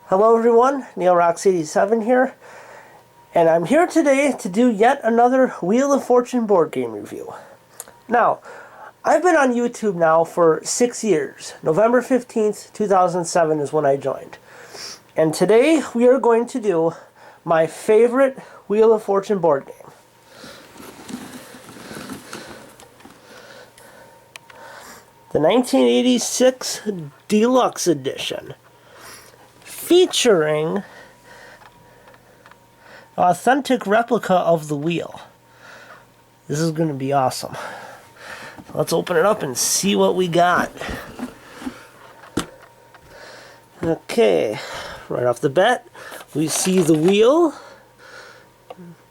Hello everyone, NeilRocks87 here, and I'm here today to do yet another Wheel of Fortune board game review. Now, I've been on YouTube now for 6 years. November 15th, 2007 is when I joined. And today we are going to do my favorite Wheel of Fortune board game. The 1986 Deluxe Edition, featuring authentic replica of the wheel. This is going to be awesome. Let's open it up and see what we got. Okay, right off the bat, we see the wheel.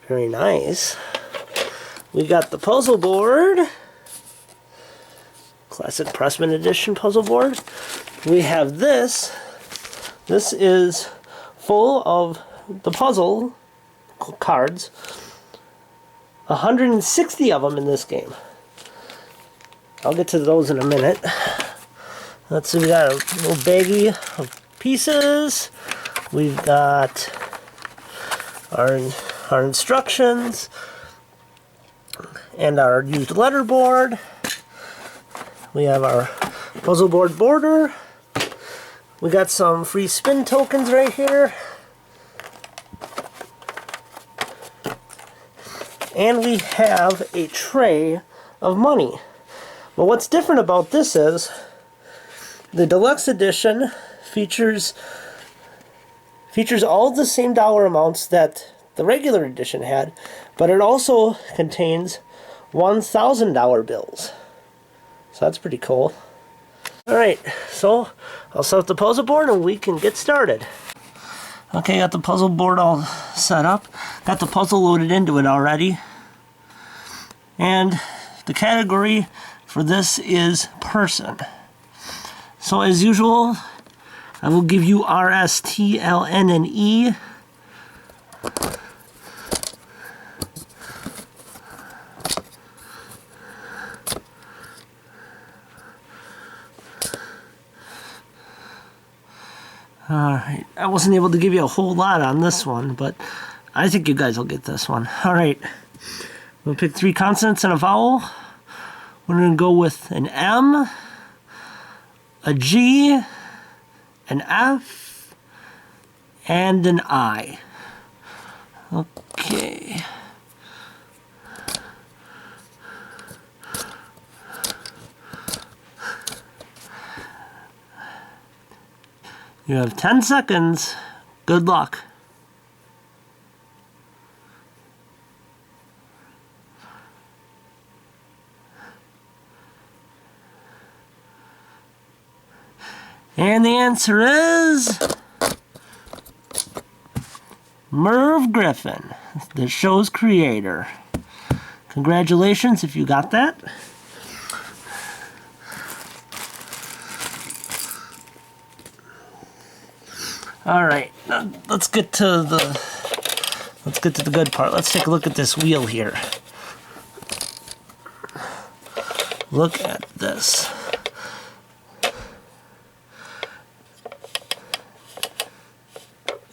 Very nice. We got the puzzle board. Classic Pressman Edition puzzle board. We have this. This is full of the puzzle cards. 160 of them in this game. I'll get to those in a minute. Let's see, we got a little baggie of pieces. We've got our instructions and our used letter board. We have our puzzle board border. We got some free spin tokens right here. And we have a tray of money. But what's different about this is the Deluxe Edition features all the same dollar amounts that the regular edition had, but it also contains $1,000 bills. So that's pretty cool. Alright, so I'll set up the puzzle board and we can get started. Okay, got the puzzle board all set up. Got the puzzle loaded into it already. And the category for this is person. So as usual, I will give you R, S, T, L, N, and E. Alright, I wasn't able to give you a whole lot on this one, but I think you guys will get this one. Alright, we'll pick 3 consonants and a vowel. We're going to go with an M, a G, an F, and an I. Okay. You have 10 seconds. Good luck. And the answer is Merv Griffin, the show's creator. Congratulations if you got that. All right, now let's get to the good part. Let's take a look at this wheel here. Look at this.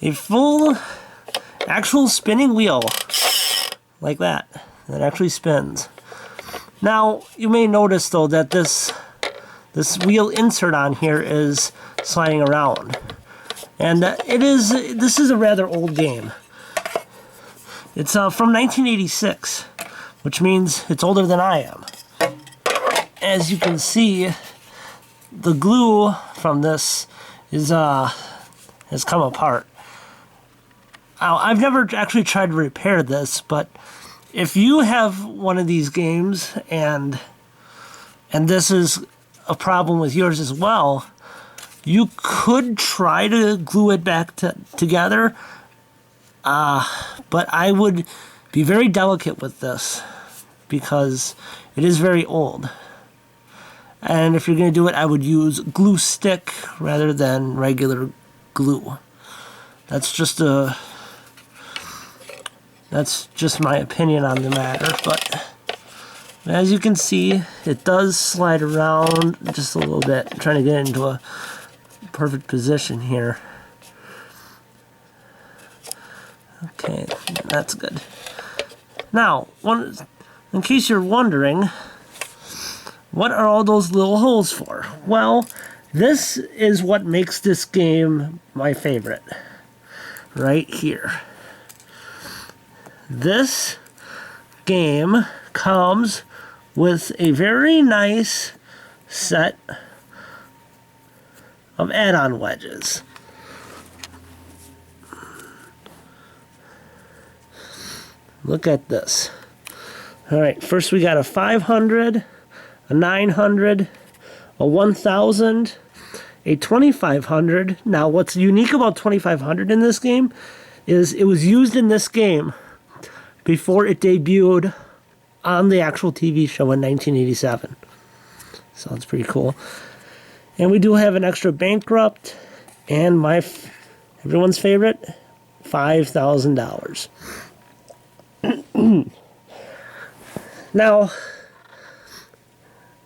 A full actual spinning wheel like that actually spins. Now you may notice though that this wheel insert on here is sliding around. And this is a rather old game. It's from 1986, which means it's older than I am. As you can see, the glue from this has come apart. I've never actually tried to repair this, but if you have one of these games and this is a problem with yours as well, you could try to glue it back together, but I would be very delicate with this because it is very old. And if you're going to do it, I would use glue stick rather than regular glue. That's just my opinion on the matter, but as you can see, it does slide around just a little bit. I'm trying to get into a perfect position here. That's good. Now, in case you're wondering, what are all those little holes for? Well, this is what makes this game my favorite. Right here. This game comes with a very nice set of add-on wedges. Look at this. Alright, first we got a 500, a 900, a 1000, a 2500. Now what's unique about 2500 in this game is it was used in this game before it debuted on the actual TV show in 1987. Sounds pretty cool. And we do have an extra bankrupt and everyone's favorite, $5,000. Now, I'm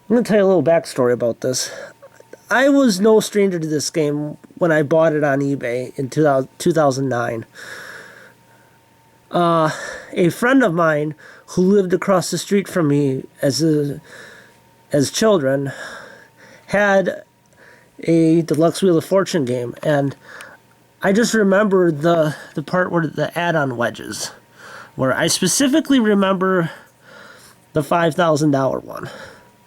going to tell you a little backstory about this. I was no stranger to this game when I bought it on eBay in 2009. A friend of mine who lived across the street from me as children had a Deluxe Wheel of Fortune game, and I just remember the part where the add-on wedges, where I specifically remember the $5,000 one.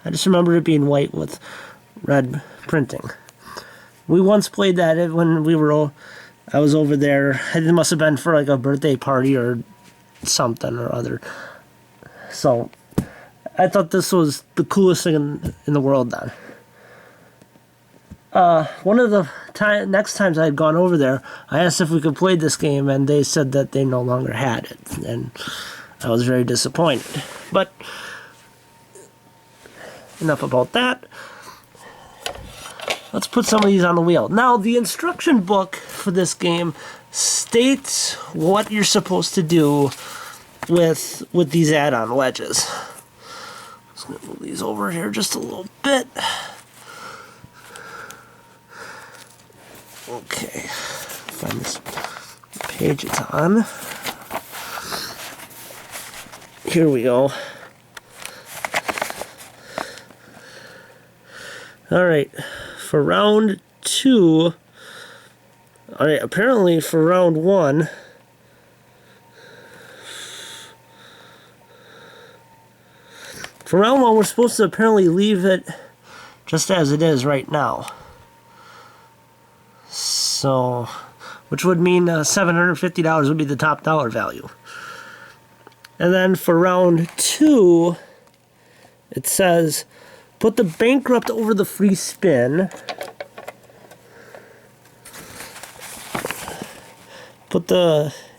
I just remember it being white with red printing. We once played that when I was over there. It must have been for like a birthday party or something or other. So I thought this was the coolest thing in the world then. One of the next times I had gone over there, I asked if we could play this game, and they said that they no longer had it, and I was very disappointed. But enough about that. Let's put some of these on the wheel. Now, the instruction book for this game states what you're supposed to do with these add-on wedges. Just gonna move these over here just a little bit. Okay, find this page it's on. Here we go. Alright, for round 2, alright, apparently for round 1, we're supposed to apparently leave it just as it is right now. So, which would mean $750 would be the top dollar value. And then for round 2, it says, put the bankrupt over the free spin.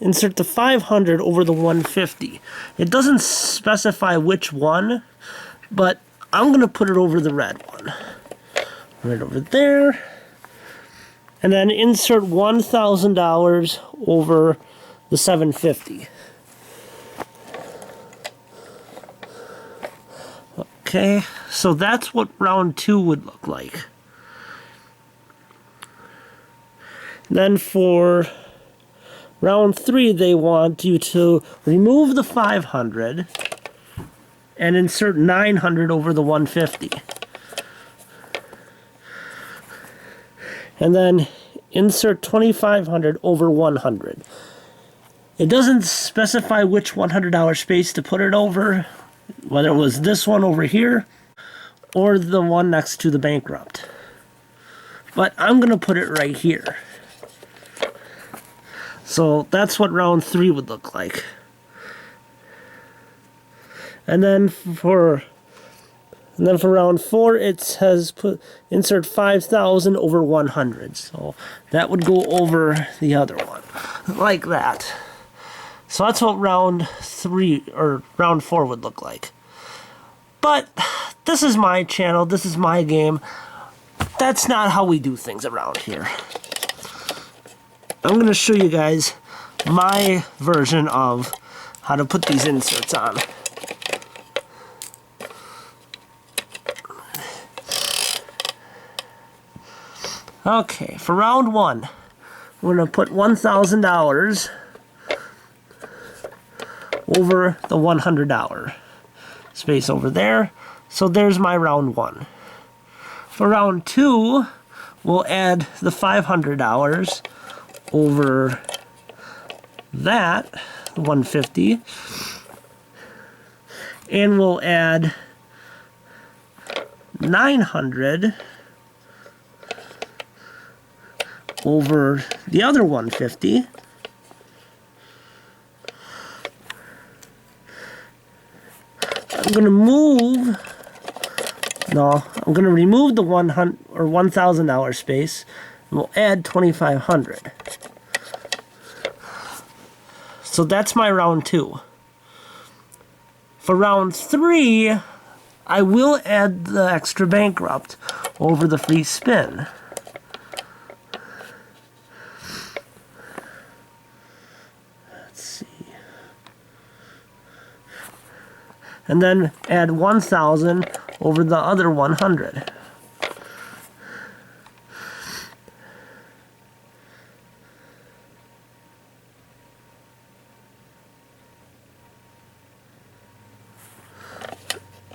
Insert the 500 over the 150. It doesn't specify which one, but I'm going to put it over the red one. Right over there. And then insert $1,000 over the 750. Okay, so that's what round 2 would look like. Then for round 3, they want you to remove the 500 and insert 900 over the 150. And then insert 2,500 over 100. It doesn't specify which $100 space to put it over, whether it was this one over here or the one next to the bankrupt. But I'm going to put it right here. So that's what round 3 would look like. And then for round 4, it says insert 5,000 over 100. So that would go over the other one, like that. So that's what round 3 or round 4 would look like. But this is my channel. This is my game. That's not how we do things around here. I'm going to show you guys my version of how to put these inserts on. Okay, for round 1, we're going to put $1,000 over the $100 space over there. So there's my round 1. For round 2, we'll add the $500 over that, the 150, and we'll add 900 over the other 150. I'm going to remove the $1,000 space, and we'll add 2,500. So that's my round 2. For round 3, I will add the extra bankrupt over the free spin. Let's see. And then add 1,000 over the other 100.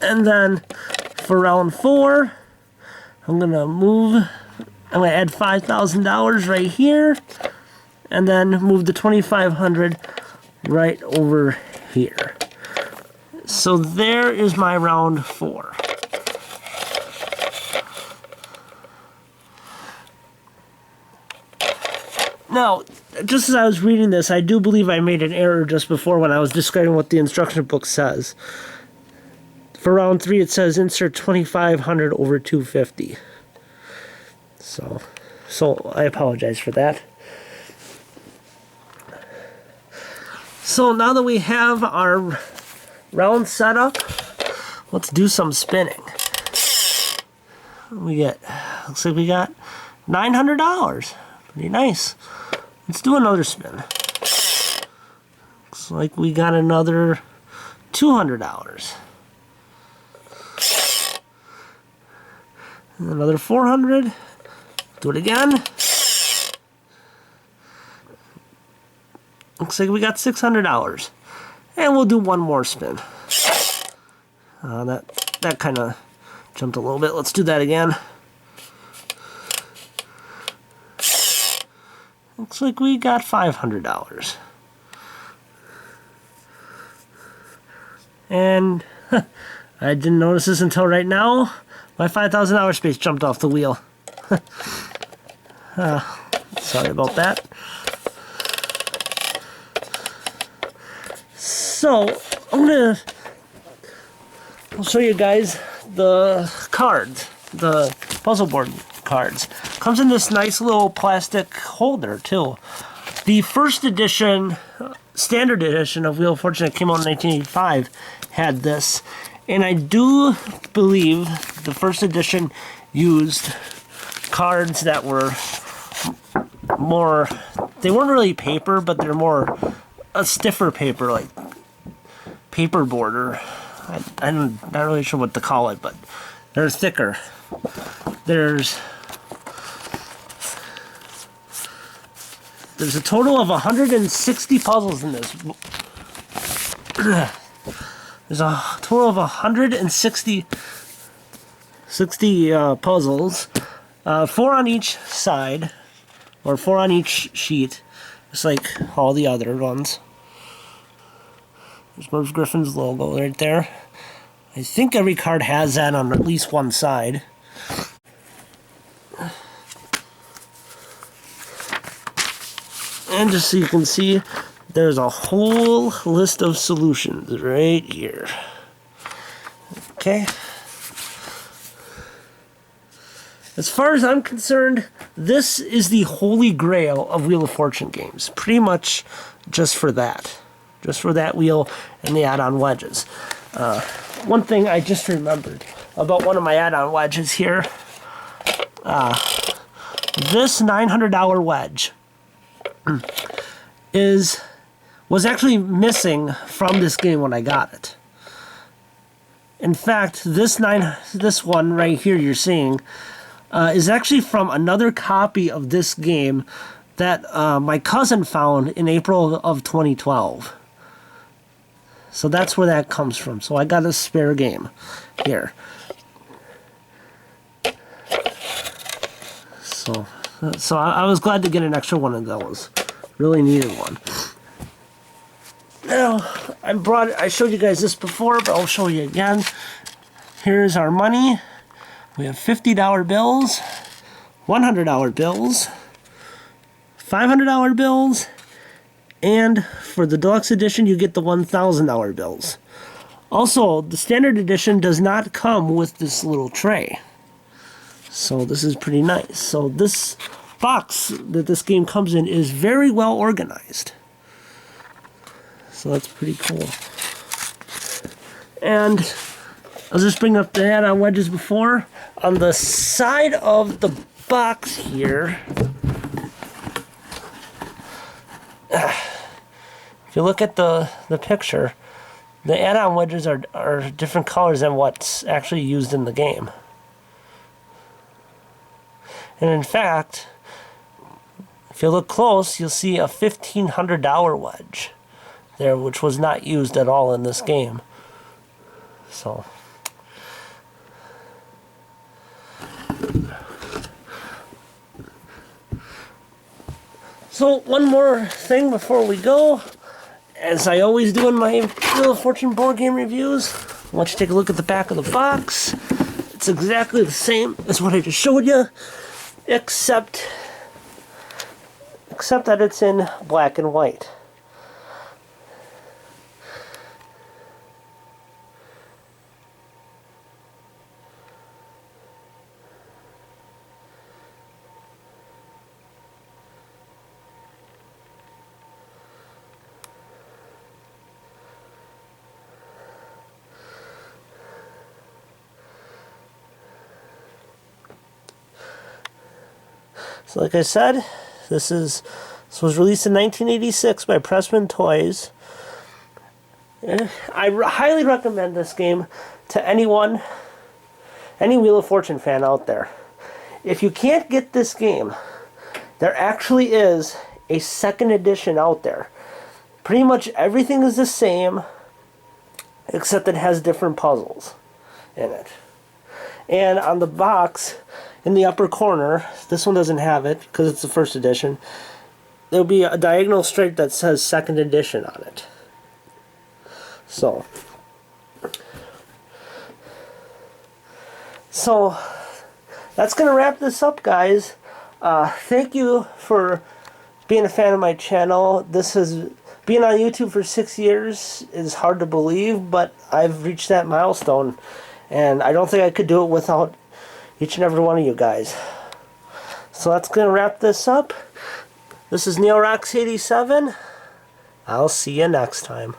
And then for round 4, I'm going to add $5,000 right here, and then move the 2,500 right over here. So there is my round 4. Now, just as I was reading this, I do believe I made an error just before when I was describing what the instruction book says. For round 3, it says insert 2,500 over 250. So I apologize for that. So now that we have our round set up, let's do some spinning. Looks like we got $900. Pretty nice. Let's do another spin. Looks like we got another $200. Another 400. Do it again. Looks like we got $600. And we'll do one more spin. That kind of jumped a little bit. Let's do that again. Looks like we got $500. And I didn't notice this until right now. My $5,000 space jumped off the wheel. Sorry about that. So, I'll show you guys the cards, the puzzle board cards. Comes in this nice little plastic holder, too. The first edition, standard edition of Wheel of Fortune that came out in 1985 had this. And I do believe the first edition used cards that were more, they weren't really paper, but they're more a stiffer paper, like paper border. I'm not really sure what to call it, but they're thicker. There's a total of 160 puzzles in this. There's a total of 160 puzzles, 4 on each side, or 4 on each sheet, just like all the other ones. There's Merv Griffin's logo right there. I think every card has that on at least one side. And just so you can see, there's a whole list of solutions right here. Okay. As far as I'm concerned, this is the holy grail of Wheel of Fortune games. Pretty much just for that. Just for that wheel and the add-on wedges. One thing I just remembered about one of my add-on wedges here. This $900 wedge was actually missing from this game when I got it. In fact, this one right here you're seeing is actually from another copy of this game that my cousin found in April of 2012. So that's where that comes from. So I got a spare game here. So I was glad to get an extra one of those. Really needed one. Now, I showed you guys this before, but I'll show you again. Here's our money. We have $50 bills, $100 bills, $500 bills, and for the Deluxe Edition, you get the $1,000 bills. Also, the Standard Edition does not come with this little tray. So this is pretty nice. So this box that this game comes in is very well organized. So that's pretty cool. And I was just bringing up the add-on wedges before. On the side of the box here, if you look at the picture, the add-on wedges are different colors than what's actually used in the game. And in fact, if you look close, you'll see a $1,500 wedge there, which was not used at all in this game. So one more thing before we go. As I always do in my Wheel of Fortune board game reviews, I want you to take a look at the back of the box. It's exactly the same as what I just showed you, except that it's in black and white. So like I said, this was released in 1986 by Pressman Toys. I highly recommend this game to anyone, any Wheel of Fortune fan out there. If you can't get this game, there actually is a second edition out there. Pretty much everything is the same, except it has different puzzles in it. And on the box, in the upper corner, this one doesn't have it because it's the first edition, there'll be a diagonal stripe that says second edition on it. So that's going to wrap this up, guys. Thank you for being a fan of my channel. Being on YouTube for 6 years is hard to believe, but I've reached that milestone, and I don't think I could do it without each and every one of you guys. So that's going to wrap this up. This is NeoRox87. I'll see you next time.